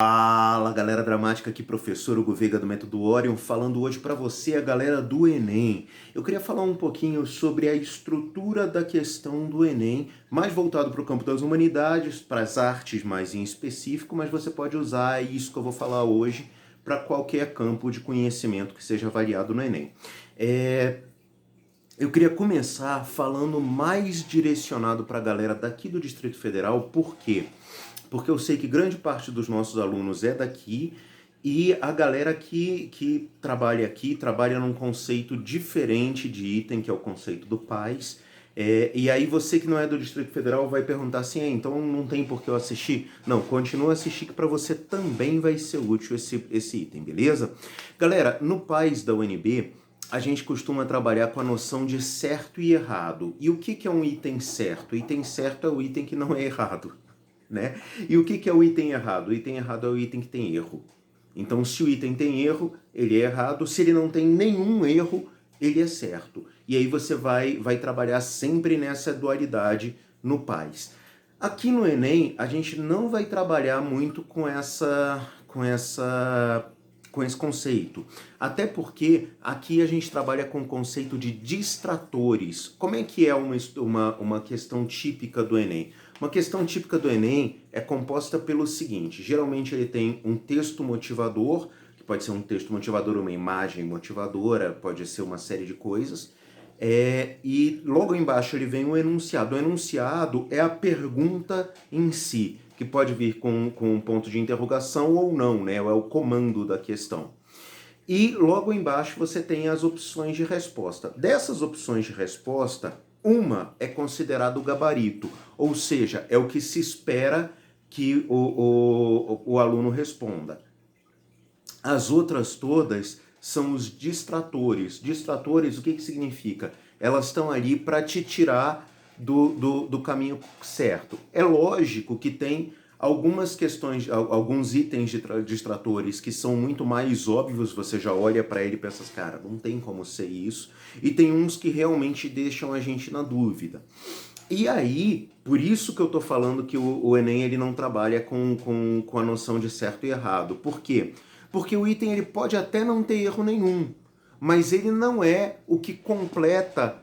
Fala galera dramática, aqui professor Hugo Veiga do Método Orion, falando hoje para você, a galera do Enem. Eu queria falar um pouquinho sobre a estrutura da questão do Enem, mais voltado para o campo das humanidades, para as artes mais em específico, mas você pode usar isso que eu vou falar hoje para qualquer campo de conhecimento que seja avaliado no Enem. Eu queria começar falando mais direcionado para a galera daqui do Distrito Federal, por quê? Porque eu sei que grande parte dos nossos alunos é daqui e a galera que trabalha aqui trabalha num conceito diferente de item, que é o conceito do PAS. E aí você que não é do Distrito Federal vai perguntar assim, então não tem por que eu assistir? Não, continua a assistir que para você também vai ser útil esse item, beleza? Galera, no PAS da UNB, a gente costuma trabalhar com a noção de certo e errado. E o que é um item certo? O item certo é o item que não é errado, né? E o que é o item errado? O item errado é o item que tem erro. Então, se o item tem erro, ele é errado. Se ele não tem nenhum erro, ele é certo. E aí você vai trabalhar sempre nessa dualidade no PAS. Aqui no Enem, a gente não vai trabalhar muito com esse conceito. Até porque aqui a gente trabalha com o conceito de distratores. Como é que é uma questão típica do Enem? Uma questão típica do Enem é composta pelo seguinte: geralmente ele tem um texto motivador, que pode ser um texto motivador, uma imagem motivadora, pode ser uma série de coisas, e logo embaixo ele vem o enunciado. O enunciado é a pergunta em si, que pode vir com um ponto de interrogação ou não, né? É o comando da questão. E logo embaixo você tem as opções de resposta. Dessas opções de resposta, uma é considerado o gabarito, ou seja, é o que se espera que o aluno responda. As outras todas são os distratores. Distratores, o que significa? Elas estão ali para te tirar do caminho certo. É lógico que tem algumas questões, alguns itens de distratores que são muito mais óbvios, você já olha para ele e pensa, cara, não tem como ser isso. E tem uns que realmente deixam a gente na dúvida. E aí, por isso que eu tô falando que o Enem ele não trabalha com a noção de certo e errado. Por quê? Porque o item ele pode até não ter erro nenhum, mas ele não é o que completa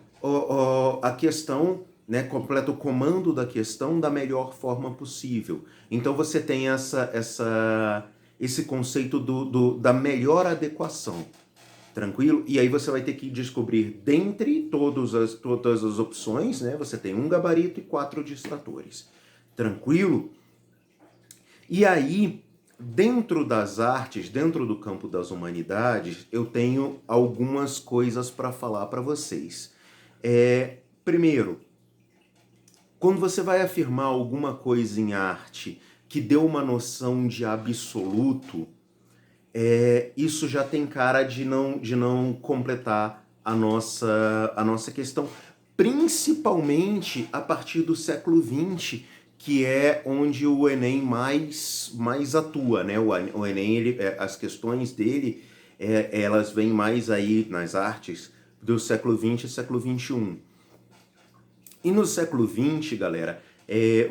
a questão, né, completa o comando da questão da melhor forma possível. Então você tem esse conceito da melhor adequação. Tranquilo? E aí você vai ter que descobrir dentre todas as opções, né? Você tem um gabarito e 4 distratores. Tranquilo? E aí, dentro das artes, dentro do campo das humanidades, eu tenho algumas coisas para falar para vocês. Primeiro, quando você vai afirmar alguma coisa em arte que deu uma noção de absoluto, isso já tem cara de não completar a nossa questão, principalmente a partir do século XX, que é onde o Enem mais atua, né? O Enem, as questões dele, elas vêm mais aí nas artes do século XX e século XXI. E no século XX, galera,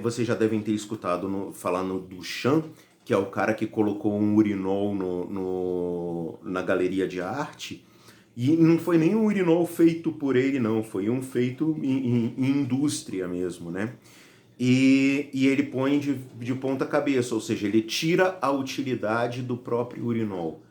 vocês já devem ter escutado falar no Duchamp, que é o cara que colocou um urinol na galeria de arte. E não foi nem um urinol feito por ele, não. Foi um feito em indústria mesmo, né? E ele põe de ponta cabeça, ou seja, ele tira a utilidade do próprio urinol.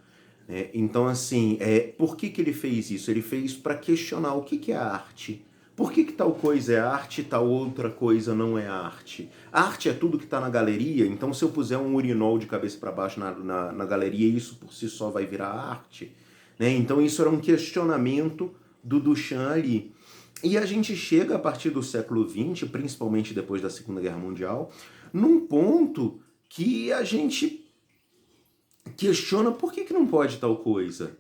Então, assim, por que ele fez isso? Ele fez para questionar o que é arte. Por que tal coisa é arte e tal outra coisa não é arte? Arte é tudo que está na galeria, então se eu puser um urinol de cabeça para baixo na galeria, isso por si só vai virar arte? Né? Então isso era um questionamento do Duchamp ali. E a gente chega a partir do século XX, principalmente depois da Segunda Guerra Mundial, num ponto que a gente questiona por que não pode tal coisa.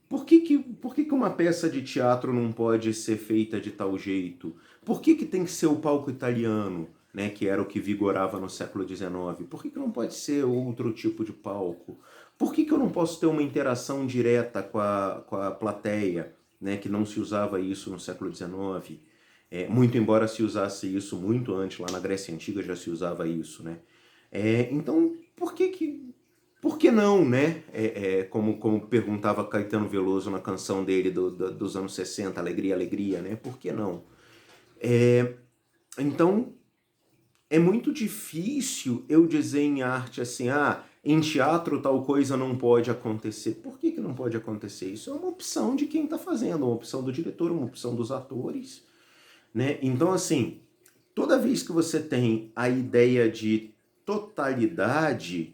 Por que uma peça de teatro não pode ser feita de tal jeito? Por que tem que ser o palco italiano, né, que era o que vigorava no século XIX? Por que não pode ser outro tipo de palco? Por que eu não posso ter uma interação direta com a plateia, né, que não se usava isso no século XIX? Muito embora se usasse isso muito antes, lá na Grécia Antiga já se usava isso, né? Então, por que que não, né? Como perguntava Caetano Veloso na canção dele dos anos 60, Alegria, Alegria, né? Por que não? Então, é muito difícil eu dizer em arte assim, em teatro tal coisa não pode acontecer. Por que não pode acontecer? Isso é uma opção de quem está fazendo, uma opção do diretor, uma opção dos atores, né? Então, assim, toda vez que você tem a ideia de totalidade,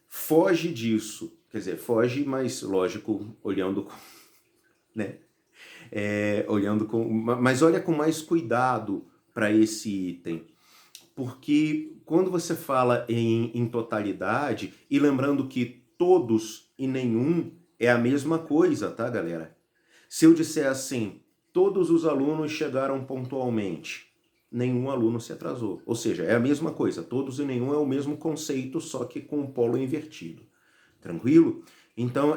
foge disso. Quer dizer, foge, mas lógico, olhando, né? Mas olha com mais cuidado para esse item. Porque quando você fala em totalidade, e lembrando que todos e nenhum é a mesma coisa, tá, galera? Se eu disser assim, todos os alunos chegaram pontualmente, nenhum aluno se atrasou. Ou seja, é a mesma coisa, todos e nenhum é o mesmo conceito, só que com o polo invertido. Tranquilo? Então,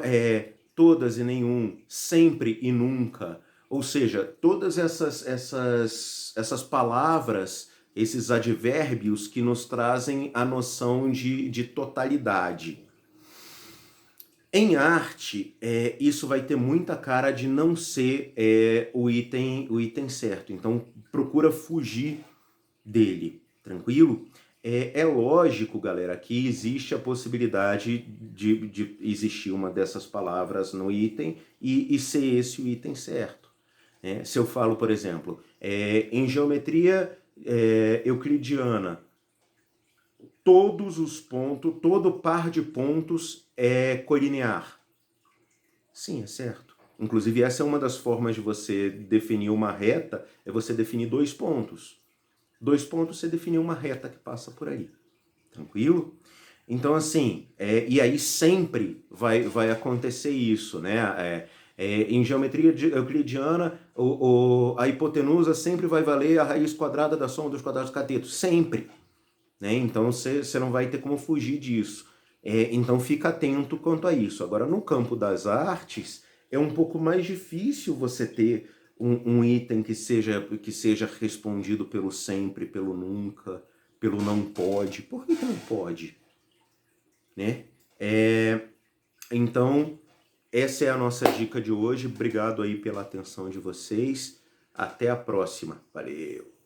todas e nenhum, sempre e nunca. Ou seja, todas essas palavras, esses advérbios que nos trazem a noção de totalidade. Em arte, isso vai ter muita cara de não ser o item certo. Então, procura fugir dele, tranquilo? É lógico, galera, que existe a possibilidade de existir uma dessas palavras no item e ser esse o item certo. Se eu falo, por exemplo, em geometria euclidiana, todos os pontos, todo par de pontos é colinear. Sim, é certo. Inclusive, essa é uma das formas de você definir uma reta, é você definir 2 pontos. 2 pontos, você definiu uma reta que passa por aí. Tranquilo? Então, assim, e aí sempre vai acontecer isso, né? Em geometria euclidiana, a hipotenusa sempre vai valer a raiz quadrada da soma dos quadrados do cateto. Sempre. Né? Então, você não vai ter como fugir disso. Então, fica atento quanto a isso. Agora, no campo das artes, é um pouco mais difícil você ter um item que seja respondido pelo sempre, pelo nunca, pelo não pode. Por que não pode? Né? Então, essa é a nossa dica de hoje. Obrigado aí pela atenção de vocês. Até a próxima. Valeu!